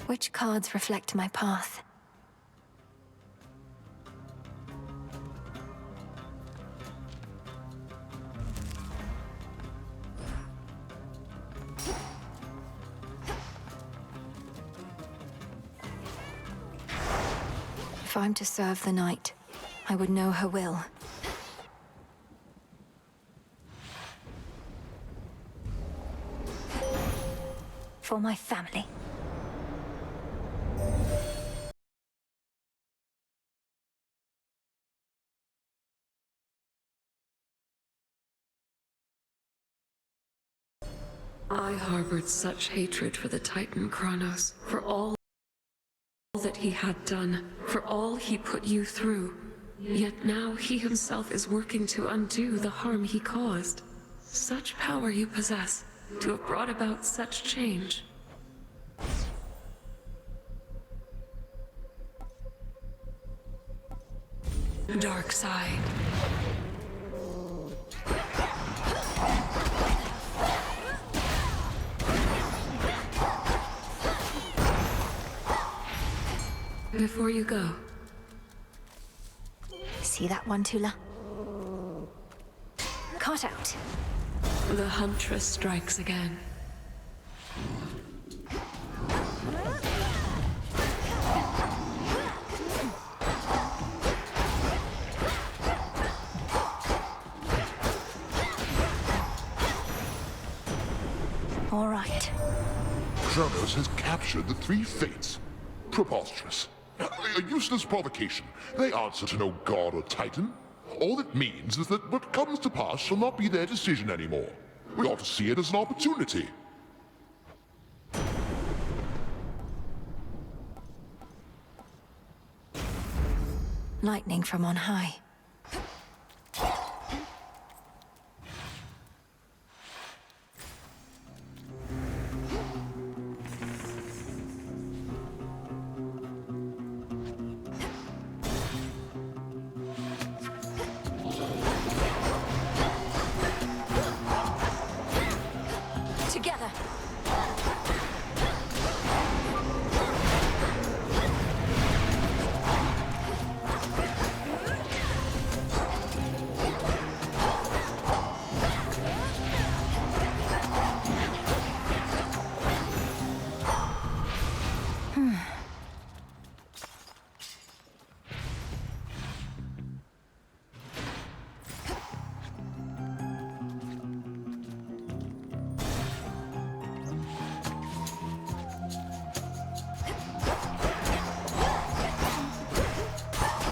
Which cards reflect my path? If I'm to serve the night, I would know her will. For my family. I harbored such hatred for the Titan Kronos, for all that he had done, for all he put you through. Yet now he himself is working to undo the harm he caused. Such power you possess, to have brought about such change. Dark side. Before you go. See that one, Tula? Caught out. The Huntress strikes again. All right. Kronos has captured the three fates. Preposterous. A useless provocation. They answer to no god or titan. All it means is that what comes to pass shall not be their decision anymore. We ought to see it as an opportunity. Lightning from on high. Together.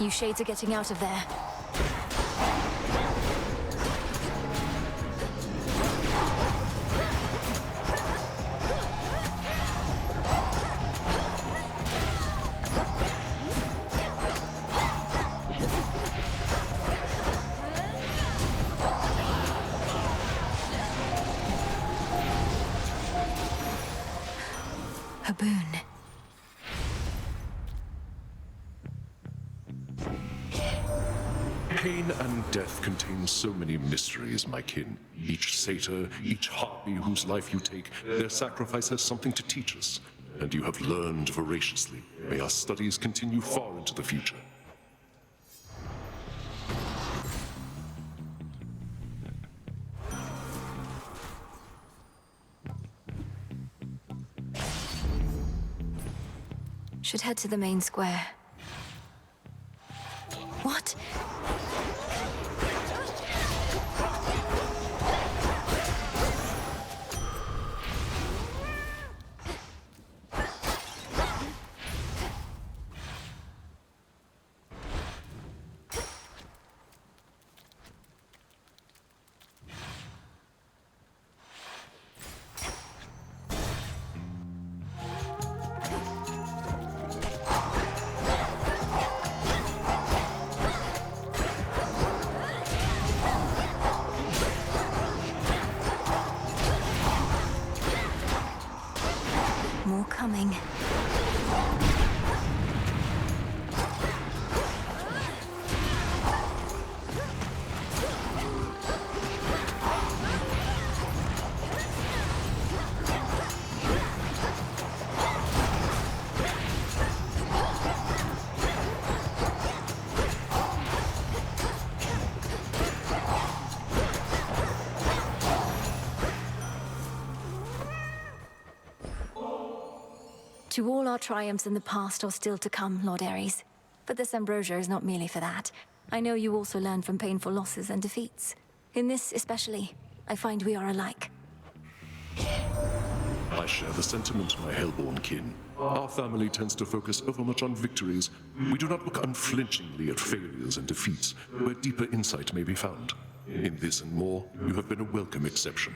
You shades are getting out of there. A boon. Pain and death contain so many mysteries, my kin. Each satyr, each harpy whose life you take, their sacrifice has something to teach us. And you have learned voraciously. May our studies continue far into the future. Should head to the main square. What? More coming. To all our triumphs in the past are still to come, Lord Ares. But this ambrosia is not merely for that. I know you also learn from painful losses and defeats. In this especially, I find we are alike. I share the sentiment, my hellborn kin. Our family tends to focus overmuch on victories. We do not look unflinchingly at failures and defeats, where deeper insight may be found. In this and more, you have been a welcome exception.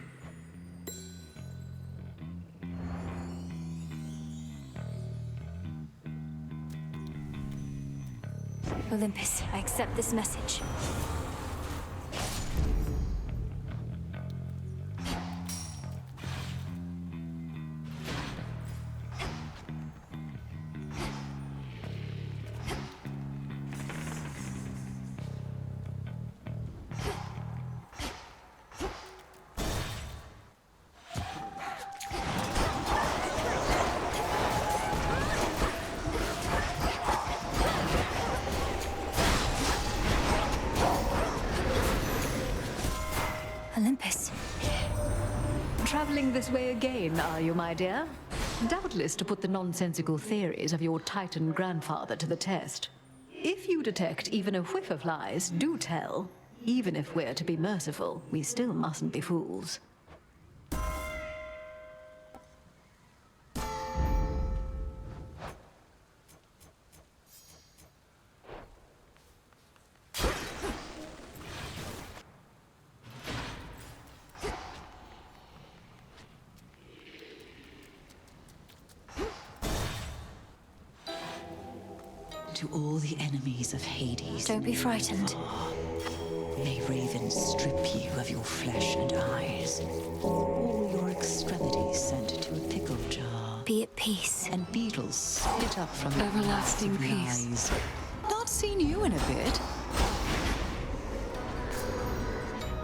Olympus, I accept this message. Olympus. Traveling this way again, are you, my dear? Doubtless to put the nonsensical theories of your Titan grandfather to the test. If you detect even a whiff of lies, do tell. Even if we're to be merciful, we still mustn't be fools. To all the enemies of Hades. Don't be frightened. May ravens strip you of your flesh and eyes. All your extremities sent to a pickle jar. Be at peace. And beetles spit up from your Everlasting massive peace. eyes. Not seen you in a bit.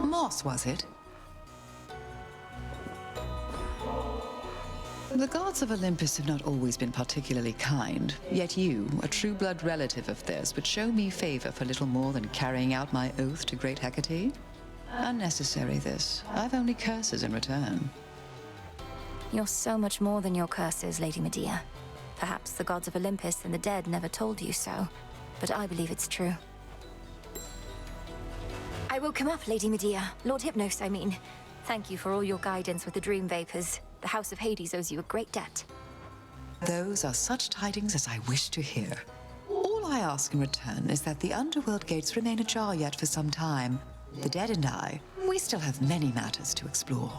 Moss, was it? The gods of Olympus have not always been particularly kind, yet you, a true blood relative of theirs, would show me favor for little more than carrying out my oath to great Hecate? Unnecessary, this. I've only curses in return. You're so much more than your curses, Lady Medea. Perhaps the gods of Olympus and the dead never told you so, but I believe it's true. I woke him up, Lady Medea. Lord Hypnos, I mean. Thank you for all your guidance with the dream vapors. The House of Hades owes you a great debt. Those are such tidings as I wish to hear. All I ask in return is that the underworld gates remain ajar yet for some time. The dead and I, we still have many matters to explore.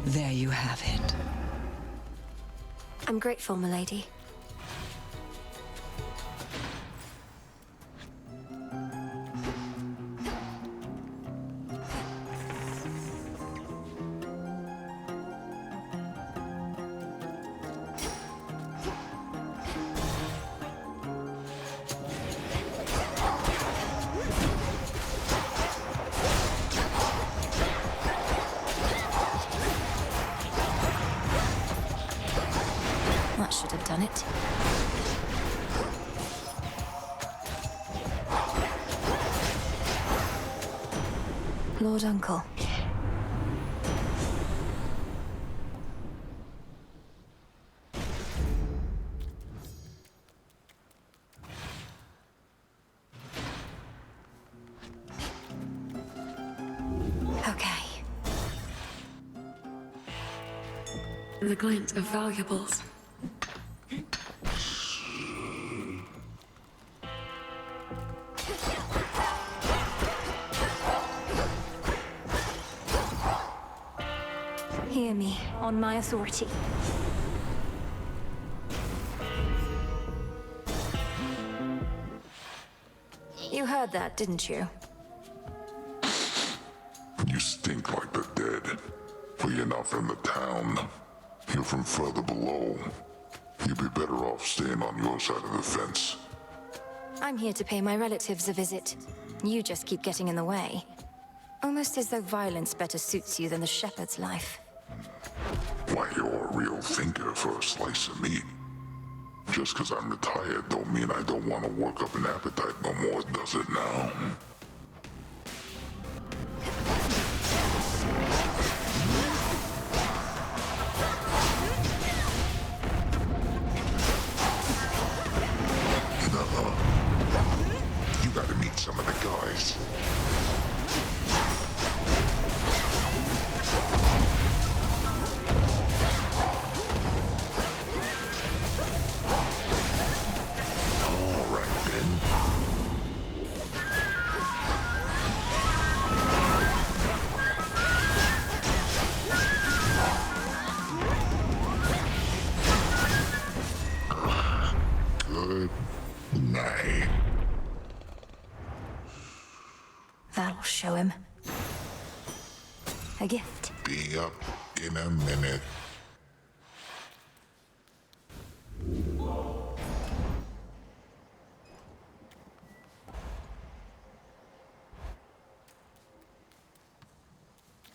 There you have it. I'm grateful, milady. That should have done it. Lord Uncle. Okay. The glint of valuables. Hear me, on my authority. You heard that, didn't you? You stink like the dead. For you're not from the town. You're from further below. You'd be better off staying on your side of the fence. I'm here to pay my relatives a visit. You just keep getting in the way. Almost as though violence better suits you than the shepherd's life. Why, you're a real thinker for a slice of meat. Just because I'm retired don't mean I don't want to work up an appetite no more, does it now? You gotta meet some of the guys. All right, then. Good night. That'll show him. A gift. Be up in a minute.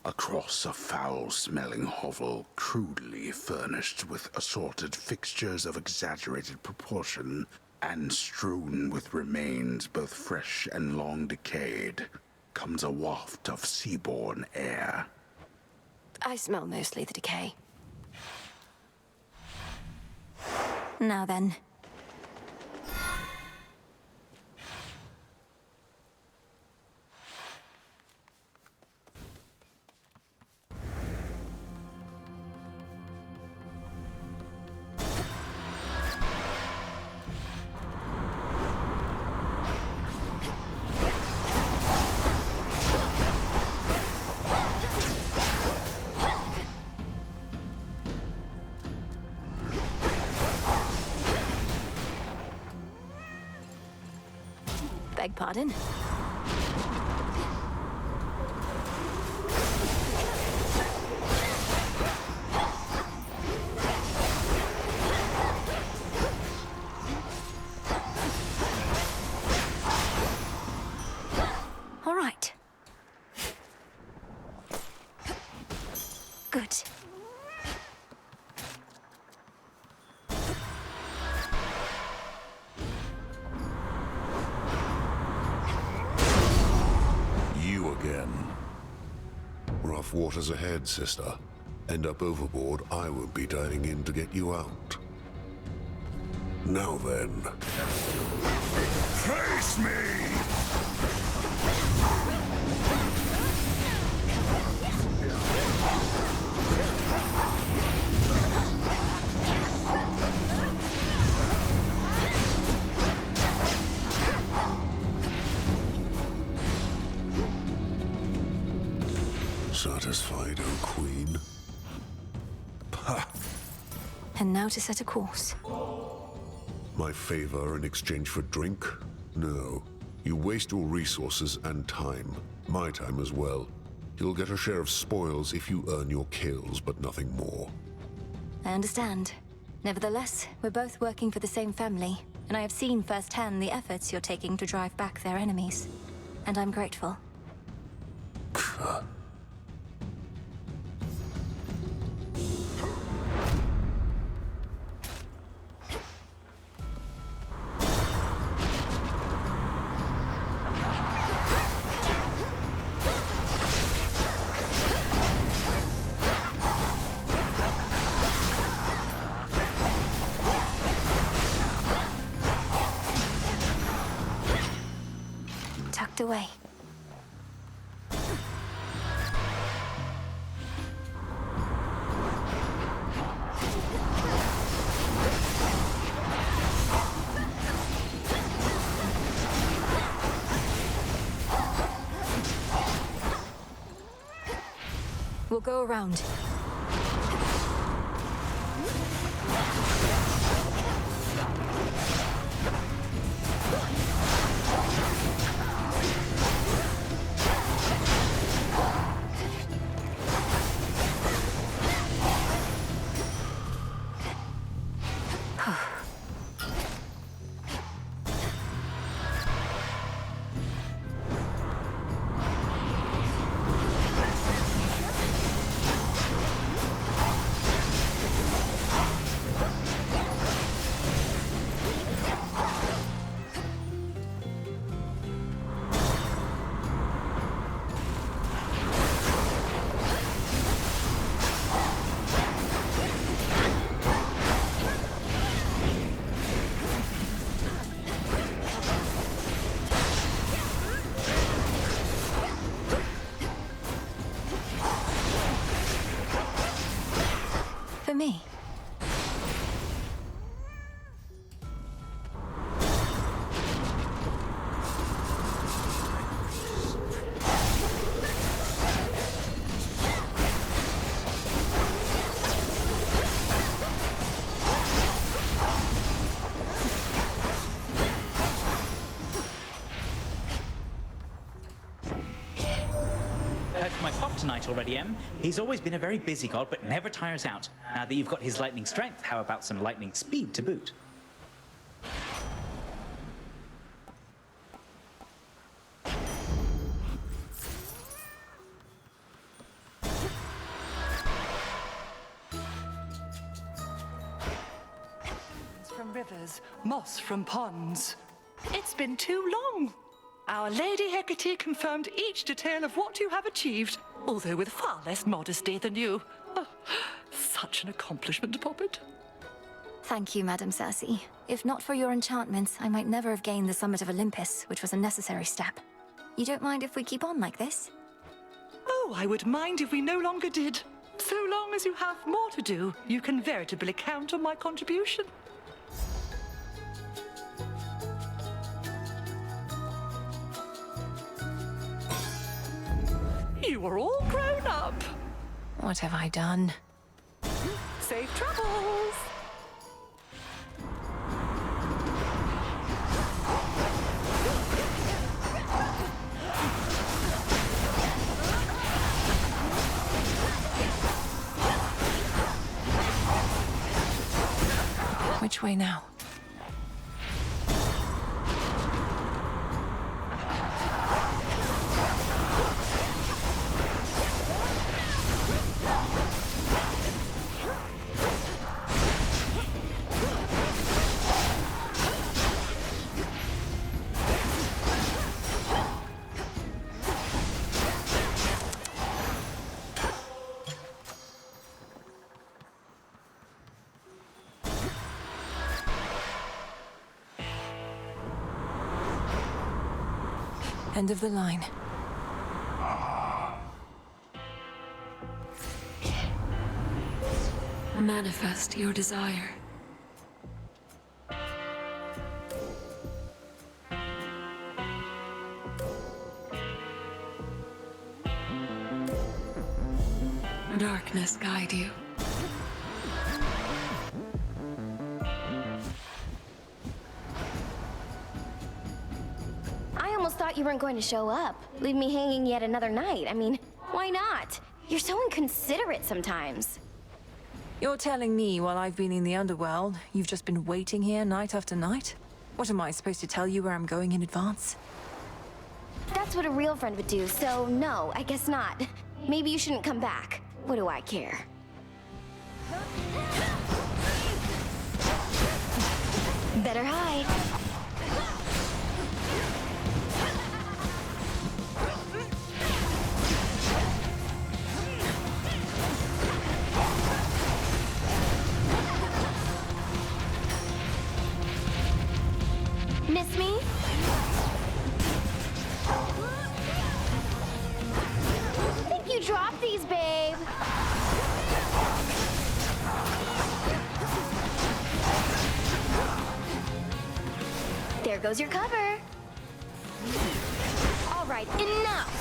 Across a foul-smelling hovel, crudely furnished with assorted fixtures of exaggerated proportion, and strewn with remains both fresh and long decayed, comes a waft of seaborne air. I smell mostly the decay. Now then. Beg pardon? All right. Good. You again. Rough waters ahead, sister. End up overboard, I won't be diving in to get you out. Now then. Face me! Satisfied, O Queen? Pah! And now to set a course. My favor in exchange for drink? No. You waste your resources and time. My time as well. You'll get a share of spoils if you earn your kills, but nothing more. I understand. Nevertheless, we're both working for the same family, and I have seen firsthand the efforts you're taking to drive back their enemies. And I'm grateful. Tucked away. We'll go around. tonight already, Em. He's always been a very busy god, but never tires out. Now that you've got his lightning strength, how about some lightning speed to boot? From rivers, moss from ponds. It's been too long. Our Lady Hecate confirmed each detail of what you have achieved, although with far less modesty than you. Oh, such an accomplishment, Poppet. Thank you, Madam Circe. If not for your enchantments, I might never have gained the summit of Olympus, which was a necessary step. You don't mind if we keep on like this? Oh, I would mind if we no longer did. So long as you have more to do, you can veritably count on my contribution. You are all grown up. What have I done? Safe travels. Which way now? End of the line. Manifest your desire. Darkness guide you. I almost thought you weren't going to show up. Leave me hanging yet another night. I mean, why not? You're so inconsiderate sometimes. You're telling me while I've been in the underworld, you've just been waiting here night after night? What am I supposed to tell you where I'm going in advance? That's what a real friend would do, so no, I guess not. Maybe you shouldn't come back. What do I care? Better hide. Miss me? I think you dropped these, babe. There goes your cover. All right, enough.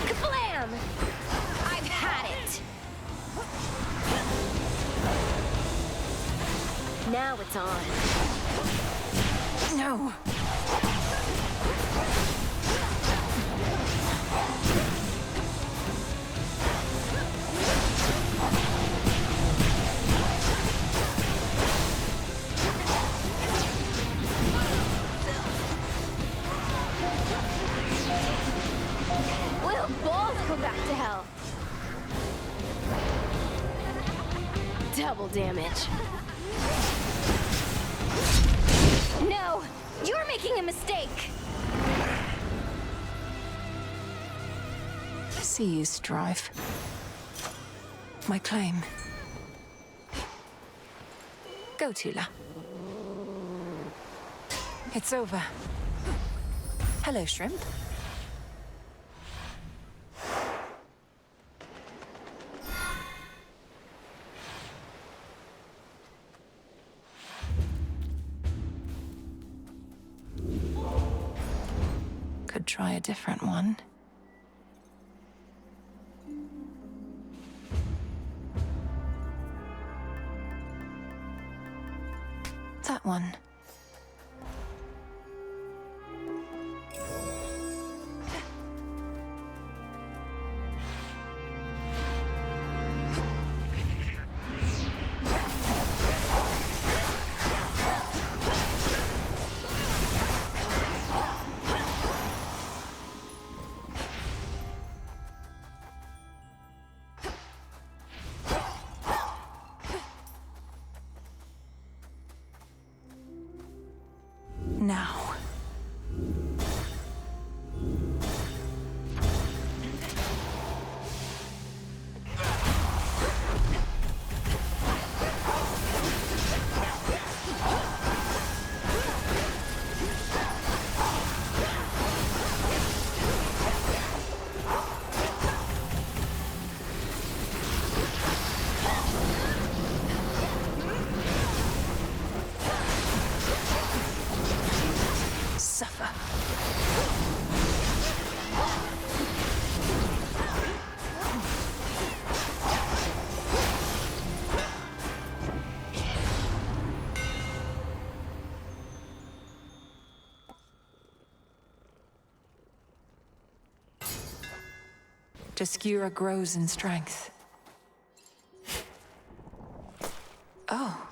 Kablam! I've had it. Now it's on. No! We'll both go back to hell. Double damage. No! You're making a mistake! See you strive. My claim. Go, Tula. It's over. Hello, Shrimp. try a different one. That one. Now. Suffer. Jaskura grows in strength. Oh.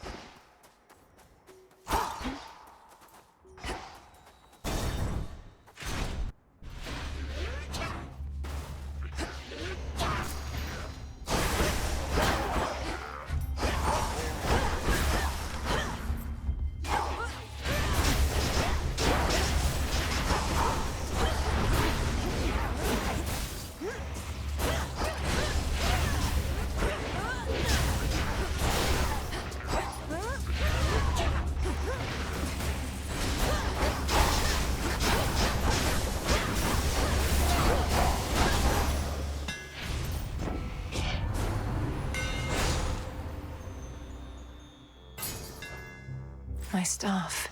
My staff.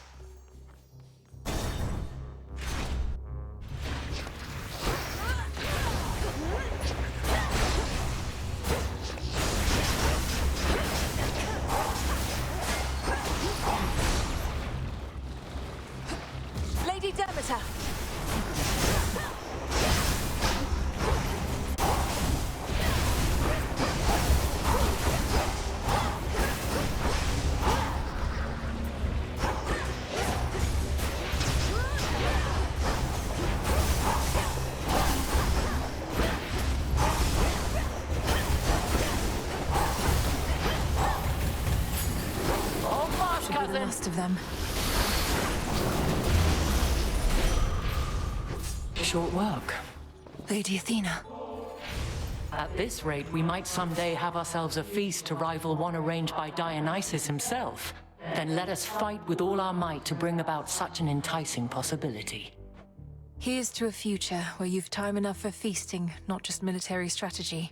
Lady Demeter! The last of them. Short work. Lady Athena. At this rate, we might someday have ourselves a feast to rival one arranged by Dionysus himself. Then let us fight with all our might to bring about such an enticing possibility. Here's to a future where you've time enough for feasting, not just military strategy.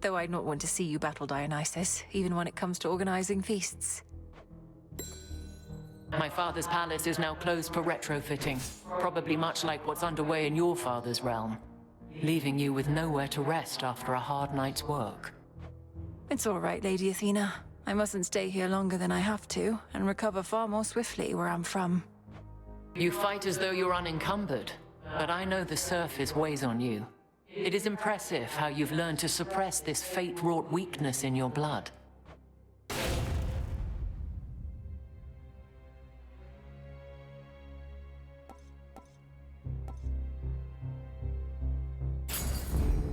Though I'd not want to see you battle Dionysus, even when it comes to organizing feasts. My father's palace is now closed for retrofitting, probably much like what's underway in your father's realm, leaving you with nowhere to rest after a hard night's work. It's all right, Lady Athena. I mustn't stay here longer than I have to, and recover far more swiftly where I'm from. You fight as though you're unencumbered, but I know the surface weighs on you. It is impressive how you've learned to suppress this fate-wrought weakness in your blood.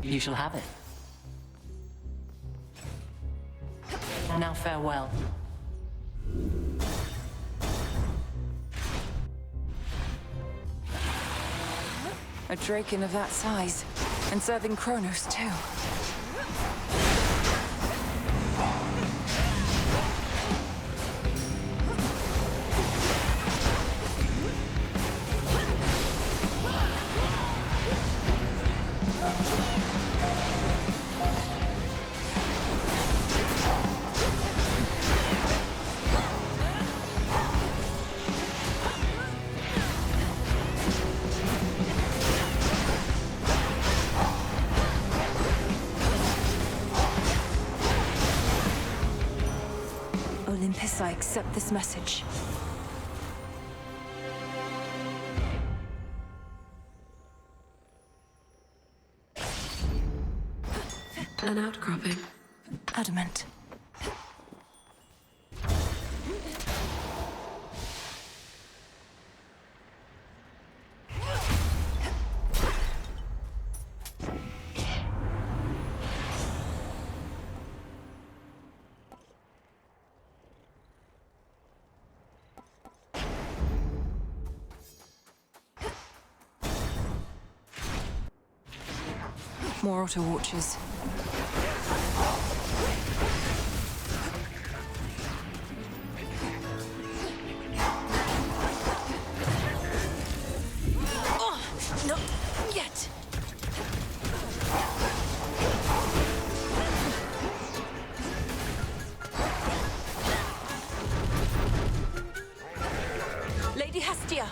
You shall have it. Now farewell. A Draken of that size, and serving Kronos too. Olympus, I accept this message. An outcropping. Adamant. More auto watchers. Oh, not yet. Lady Hestia.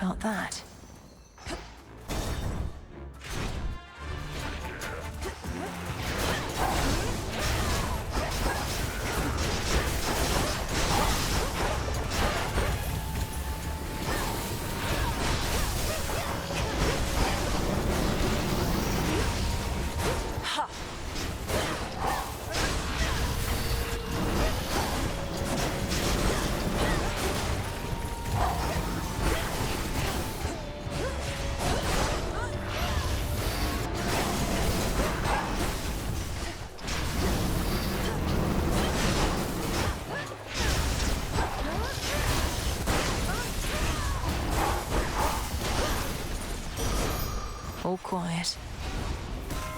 Felt that. All quiet.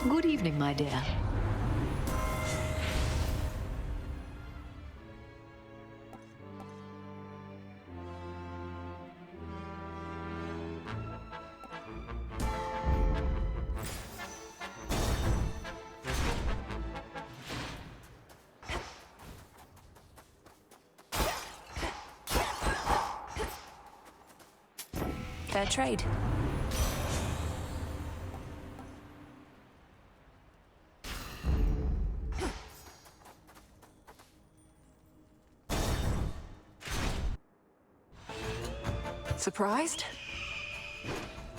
Good evening, my dear. Fair trade. Surprised?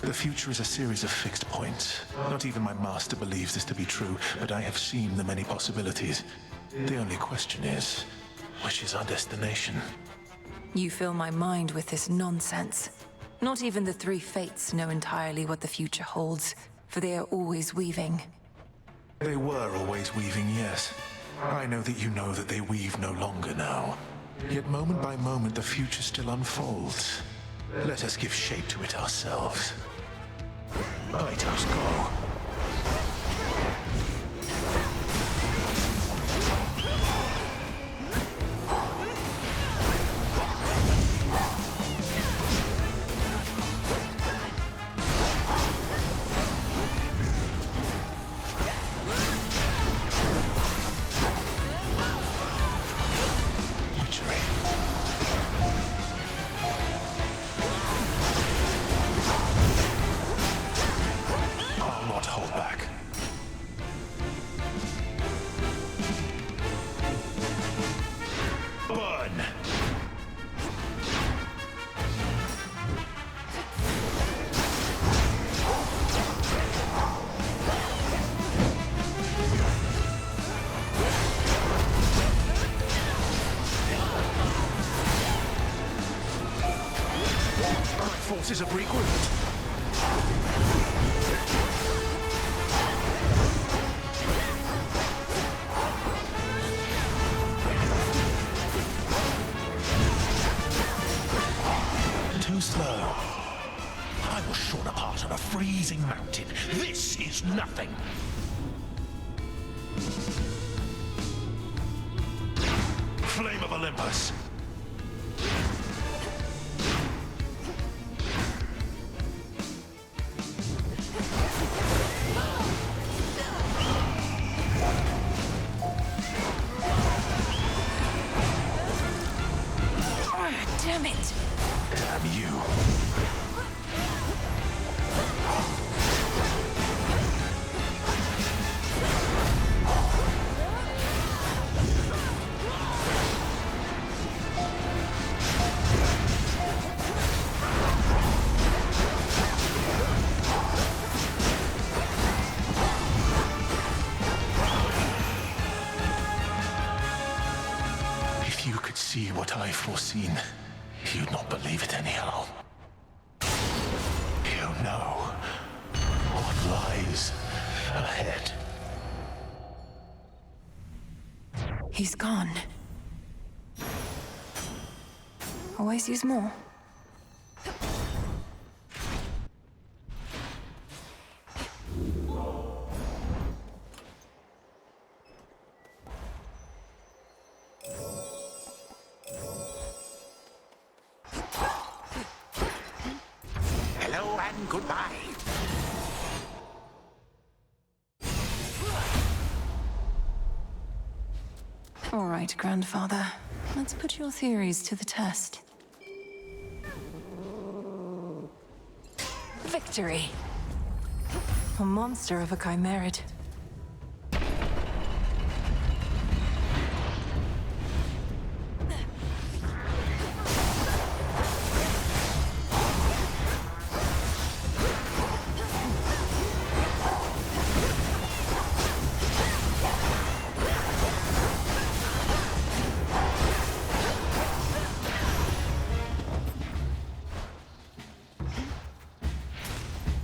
The future is a series of fixed points. Not even my master believes this to be true, but I have seen the many possibilities. The only question is, which is our destination? You fill my mind with this nonsense. Not even the three fates know entirely what the future holds, for they are always weaving. They were always weaving, yes. I know that you know that they weave no longer now. Yet moment by moment the future still unfolds. Let us give shape to it ourselves. Let us go. Forces have regrouped. Too slow. I was shorn apart on a freezing mountain. This is nothing. Flame of Olympus. Damn it! Damn you. If you could see what I've foreseen, you'd not believe it anyhow. You know what lies ahead. He's gone. Always use more. Hello and goodbye. All right, Grandfather. Let's put your theories to the test. Victory! A monster of a chimerid.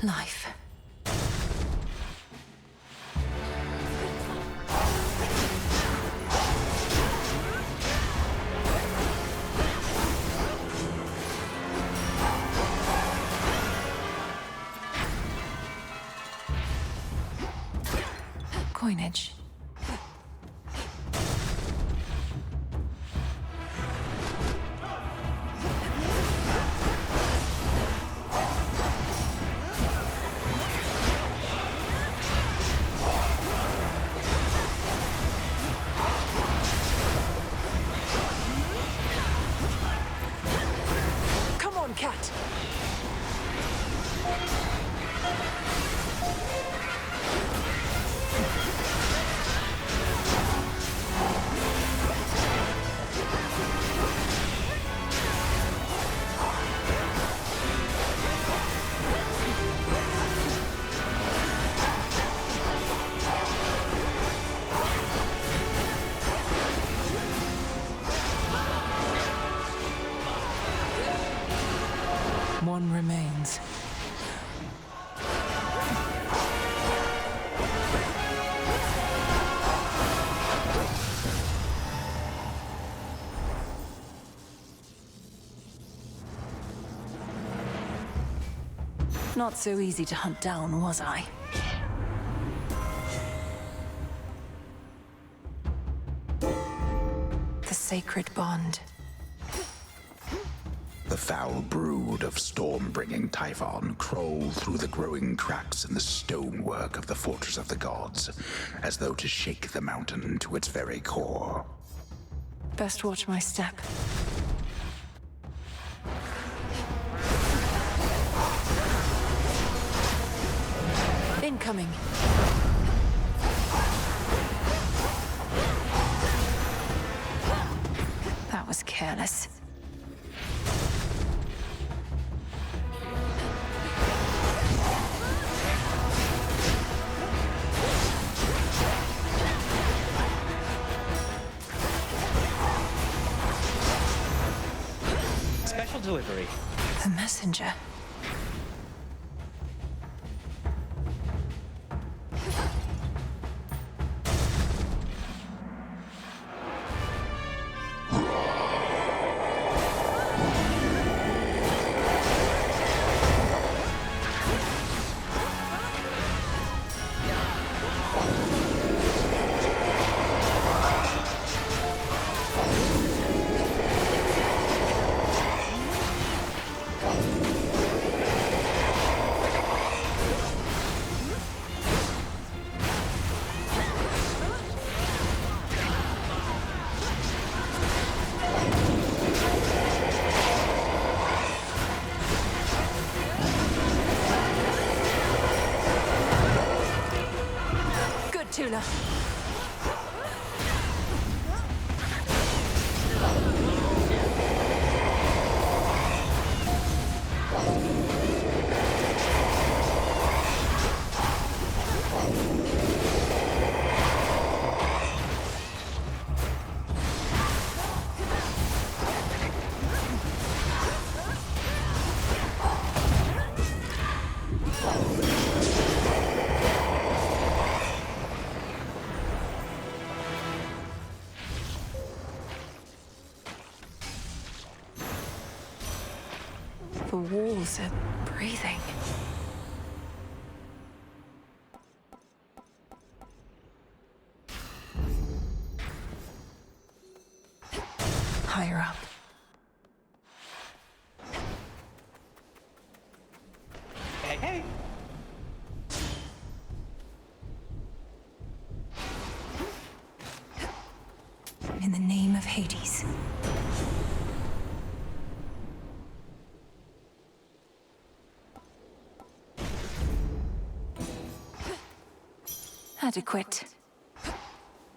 Life. Coinage. Come on, cat. One remains. Not so easy to hunt down, was I? The sacred bond. The foul brood of storm-bringing Typhon crawl through the growing cracks in the stonework of the Fortress of the Gods, as though to shake the mountain to its very core. Best watch my step. Incoming. That was careless. Special delivery. The messenger. Tula. The walls are breathing. Higher up. Hey, hey! In the name of Hades. Adequate.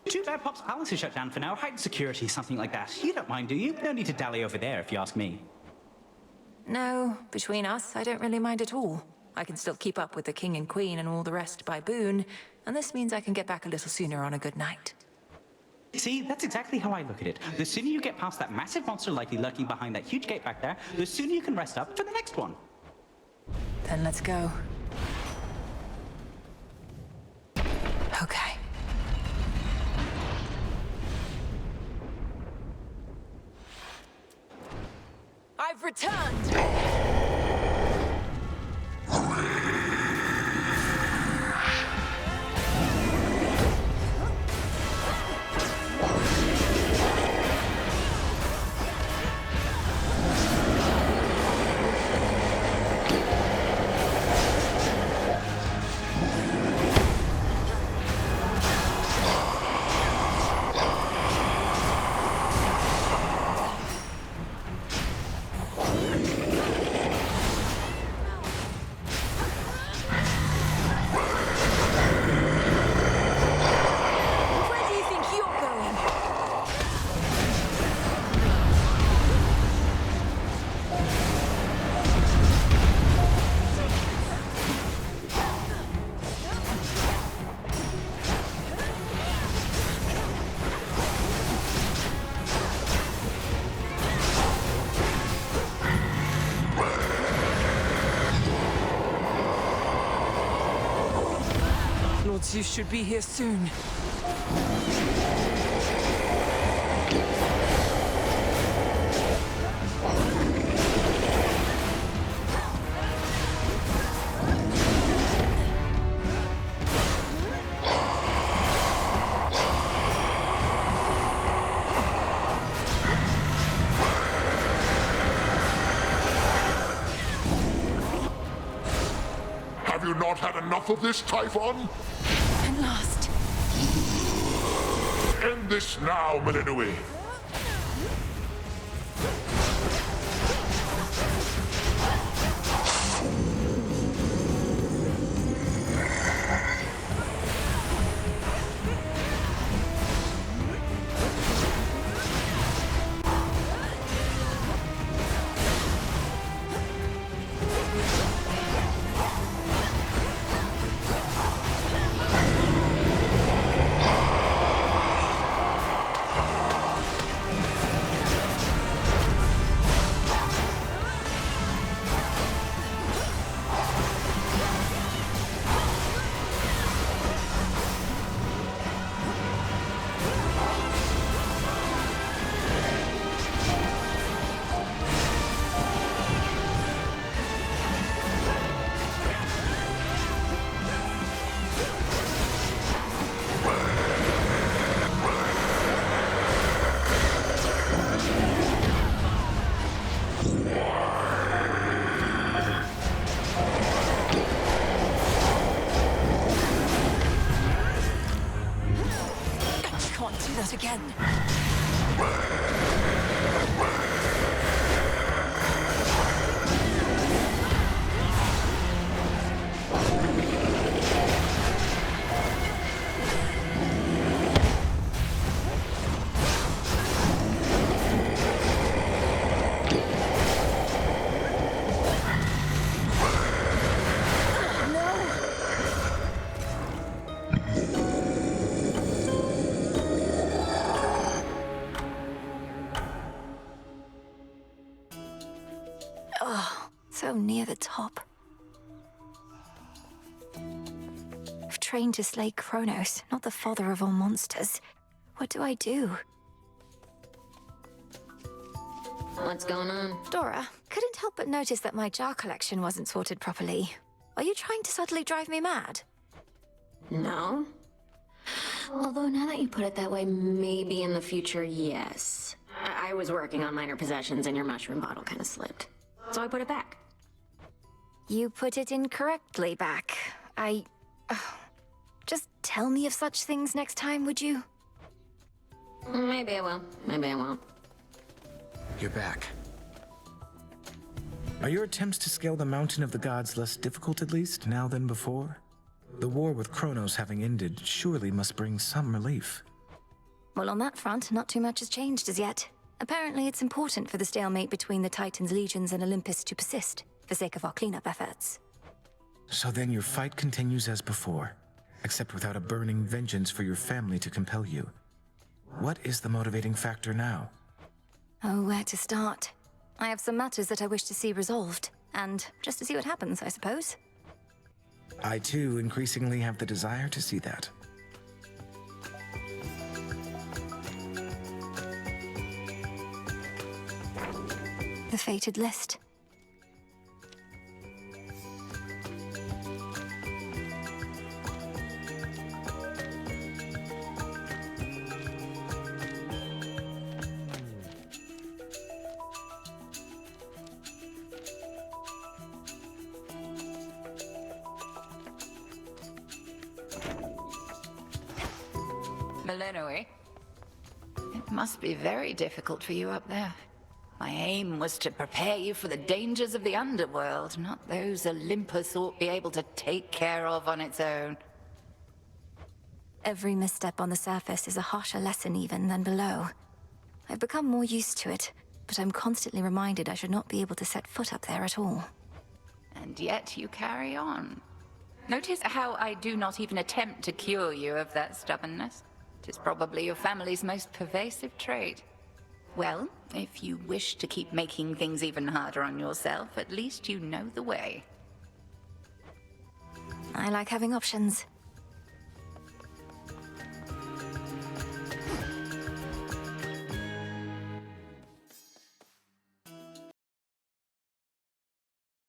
Too bad Pop's palace is shut down for now. Heightened security, something like that. You don't mind, do you? No need to dally over there, if you ask me. No, between us, I don't really mind at all. I can still keep up with the king and queen and all the rest by boon, and this means I can get back a little sooner on a good night. See, that's exactly how I look at it. The sooner you get past that massive monster likely lurking behind that huge gate back there, the sooner you can rest up for the next one. Then let's go. Okay. I've returned! Lord Zeus should be here soon. Have you not had enough of this, Typhon? I'm lost. End this now, Melinui. So near the top. I've trained to slay Kronos, not the father of all monsters. What do I do? What's going on? Dora, couldn't help but notice that my jar collection wasn't sorted properly. Are you trying to subtly drive me mad? No. Although now that you put it that way, maybe in the future, yes. I was working on minor possessions and your mushroom bottle kind of slipped. So I put it back. You put it incorrectly back. Just tell me of such things next time, would you? Maybe I will. Maybe I won't. You're back. Are your attempts to scale the Mountain of the Gods less difficult, at least, now than before? The war with Kronos having ended surely must bring some relief. Well, on that front, not too much has changed as yet. Apparently, it's important for the stalemate between the Titans' legions and Olympus to persist, for sake of our cleanup efforts. So then your fight continues as before, except without a burning vengeance for your family to compel you. What is the motivating factor now? Oh, where to start? I have some matters that I wish to see resolved, and just to see what happens, I suppose. I, too, increasingly have the desire to see that. The fated list. Melinoe, it must be very difficult for you up there. My aim was to prepare you for the dangers of the underworld, not those Olympus ought be able to take care of on its own. Every misstep on the surface is a harsher lesson even than below. I've become more used to it, but I'm constantly reminded I should not be able to set foot up there at all. And yet you carry on. Notice how I do not even attempt to cure you of that stubbornness. It is probably your family's most pervasive trait. Well, if you wish to keep making things even harder on yourself, at least you know the way. I like having options.